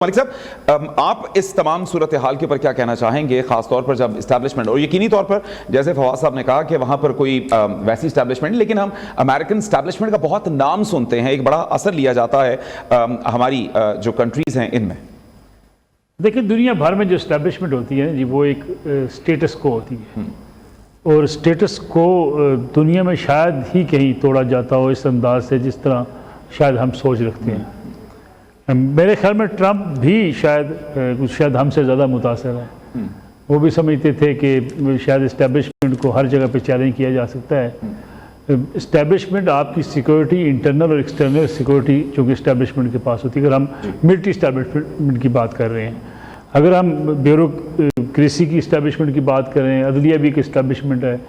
मलिक साहब, आप इस तमाम सूरत हाल के ऊपर क्या कहना चाहेंगे, खासतौर पर जब इस्टेब्लिशमेंट, और यकीनी तौर पर जैसे फवाद साहब ने कहा कि वहाँ पर कोई वैसी इस्टेब्लिशमेंट, लेकिन हम अमेरिकन इस्टेब्लिशमेंट का बहुत नाम सुनते हैं, एक बड़ा असर लिया जाता है हमारी जो कंट्रीज़ हैं इनमें। देखिए, दुनिया भर में जो इस्टेब्लिशमेंट होती है जी, वो एक स्टेटस को होती है, और स्टेटस को दुनिया में शायद ही कहीं तोड़ा जाता हो इस अंदाज से जिस तरह शायद हम सोच रखते हैं। मेरे ख्याल में ट्रंप भी शायद हमसे ज़्यादा मुतासर है। वो भी समझते थे कि शायद इस्टेब्लिशमेंट को हर जगह पे चैलेंज किया जा सकता है। इस्टेब्लिशमेंट आपकी सिक्योरिटी, इंटरनल और एक्सटर्नल सिक्योरिटी चूँकि इस्टेब्लिशमेंट के पास होती है। अगर हम मिलिट्री इस्टेब्लिशमेंट की बात कर रहे हैं, अगर हम ब्यूरोक्रेसी की इस्टेब्लिशमेंट की बात करें, अदलिया भी एक इस्टेब्लिशमेंट है,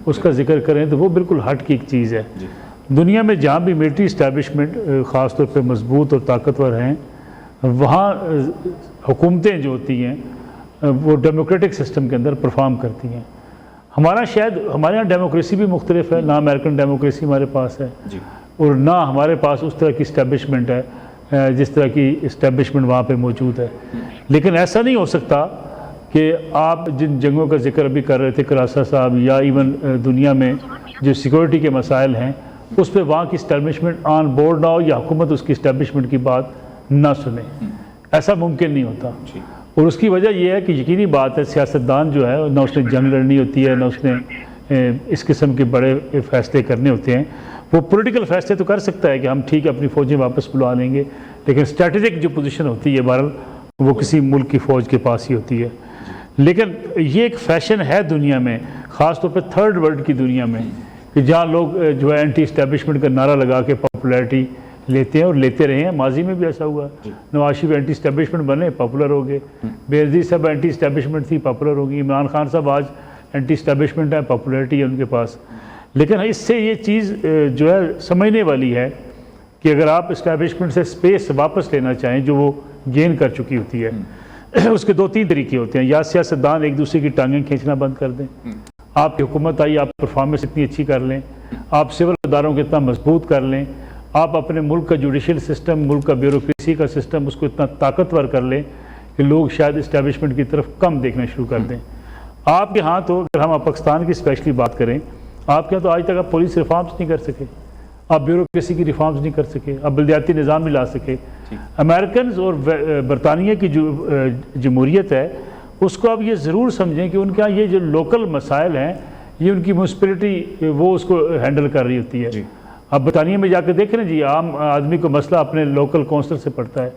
उसका जिक्र करें तो वो बिल्कुल हट की एक चीज़ है। दुनिया में जहाँ भी मिलिट्री इस्टेब्लिशमेंट ख़ास तौर पे मजबूत और ताकतवर हैं, वहाँ हुकूमतें जो होती हैं वो डेमोक्रेटिक सिस्टम के अंदर परफॉर्म करती हैं। हमारे यहाँ डेमोक्रेसी भी मुख्तलिफ है, ना अमेरिकन डेमोक्रेसी हमारे पास है और ना हमारे पास उस तरह की इस्टेब्लिशमेंट है जिस तरह की इस्टेब्लिशमेंट वहाँ पे मौजूद है। लेकिन ऐसा नहीं हो सकता कि आप जिन जंगों का जिक्र अभी कर रहे थे करासा साहब, या इवन दुनिया में जो सिक्योरिटी के मसाइल हैं उस पर वहाँ की इस्टेब्लिशमेंट ऑन बोर्ड ना हो या हुकूमत उसकी इस्टेब्लिशमेंट की बात ना सुने। ऐसा मुमकिन नहीं होता। और उसकी वजह यह है कि यकीनी बात है, सियासतदान जो है ना उसने जंग लड़नी होती है, ना उसने इस किस्म के बड़े फैसले करने होते हैं। वो पॉलिटिकल फैसले तो कर सकता है कि हम ठीक है अपनी फ़ौजें वापस बुला लेंगे, लेकिन स्ट्रेटेजिक जो पोजीशन होती है बहरहाल वो किसी मुल्क की फ़ौज के पास ही होती है। लेकिन ये एक फ़ैशन है दुनिया में, ख़ास तौर पर थर्ड वर्ल्ड की दुनिया में, कि जहाँ लोग जो है एंटी इस्टेब्लिशमेंट का नारा लगा के पॉपुलैरिटी लेते हैं और लेते रहे हैं। माजी में भी ऐसा हुआ। नवाज शरीफ एंटी इस्टेब्लिशमेंट बने, पॉपुलर हो गए। बेनज़ीर साहब एंटी इस्टेब्लिशमेंट थी, पॉपुलर हो गई। इमरान खान साहब आज एंटी इस्टेब्लिशमेंट है, पॉपुलैरिटी है उनके पास। लेकिन इससे ये चीज़ जो है समझने वाली है कि अगर आप इस्टेब्लिशमेंट से स्पेस वापस लेना चाहें जो वो गेन कर चुकी होती है, उसके दो तीन तरीके होते हैं। या सियासतदान एक दूसरे की टांगें खींचना बंद कर दें, आपकी हुकूमत आई, आप परफॉर्मेंस इतनी अच्छी कर लें, आप सिविल अदारों को इतना मजबूत कर लें, आप अपने मुल्क का जुडिशल सिस्टम, मुल्क का ब्यूरोक्रेसी का सिस्टम उसको इतना ताकतवर कर लें कि लोग शायद इस्टेब्लिशमेंट की तरफ कम देखना शुरू कर दें। आपके यहाँ तो अगर हम पाकिस्तान की स्पेशली बात करें, आपके यहाँ तो आज तक आप पुलिस रिफॉर्म्स नहीं कर सके, आप ब्यूरोक्रेसी की रिफॉर्म्स नहीं कर सके, आप बलदियाती निज़ाम नहीं ला सके। अमेरिकन और बरतानिया की जो जमहूरियत है उसको आप ये ज़रूर समझें कि उनके यहाँ ये जो लोकल मसाइल हैं ये उनकी म्यूनसिपैलिटी वो उसको हैंडल कर रही होती है। अब बरतानिया में जाकर देखें ना जी, आम आदमी को मसला अपने लोकल कौंसल से पड़ता है,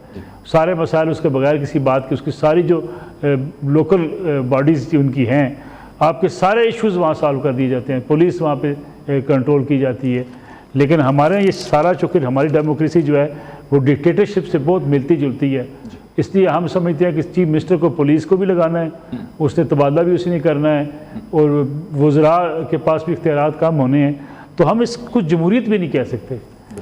सारे मसाइल उसके बगैर किसी बात की, उसकी सारी जो लोकल बॉडीज़ उनकी हैं, आपके सारे इश्यूज़ वहाँ सॉल्व कर दिए जाते हैं, पुलिस वहाँ पे कंट्रोल की जाती है। लेकिन हमारे ये सारा चूँकि हमारी डेमोक्रेसी जो है वो डिक्टेटरशिप से बहुत मिलती जुलती है, इसलिए हम समझते हैं कि चीफ मिनिस्टर को पुलिस को भी लगाना है, उसने तबादला भी उसी ने करना है, और वज़रा के पास भी इख्तियारात कम होने हैं। तो हम इसको जमहूरियत भी नहीं कह सकते।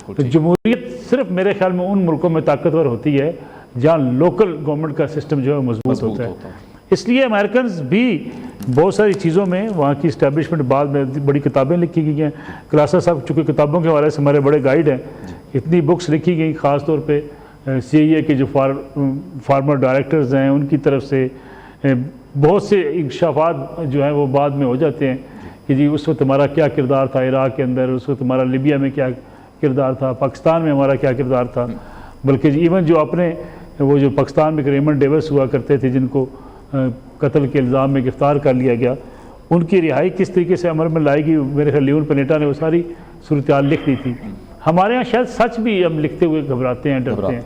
तो जमहूरियत सिर्फ मेरे ख्याल में उन मुल्कों में ताकतवर होती है जहाँ लोकल गवर्नमेंट का सिस्टम जो है मजबूत होता है। इसलिए अमेरिकन भी बहुत सारी चीज़ों में वहाँ की इस्टेब्लिशमेंट, बाद में बड़ी किताबें लिखी गई हैं। करासा साहब चूँकि किताबों के हवाले से हमारे बड़े गाइड हैं, इतनी बुक्स लिखी गई, ख़ास तौर पर CIA के जो फार्मर डायरेक्टर्स हैं उनकी तरफ से बहुत से इंकशाफात जो हैं वो बाद में हो जाते हैं कि जी उस वक्त हमारा क्या किरदार था इराक़ के अंदर, उस वक्त हमारा लिबिया में क्या किरदार था, पाकिस्तान में हमारा क्या किरदार था। बल्कि इवन जो अपने वो जो पाकिस्तान में रेमंड डेविस हुआ करते थे जिनको कत्ल के इल्ज़ाम में गिरफ़्तार कर लिया गया, उनकी रिहाई किस तरीके से अमल में लाएगी, मेरे ख्याल लियोन पनेटा ने वो सारी सूरत हाल लिख दी थी। हमारे यहाँ शायद सच भी हम लिखते हुए घबराते हैं, डरते हैं।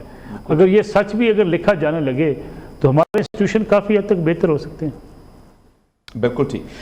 अगर ये सच भी अगर लिखा जाने लगे तो हमारे इंस्टीट्यूशन काफ़ी हद तक बेहतर हो सकते हैं। बिल्कुल ठीक।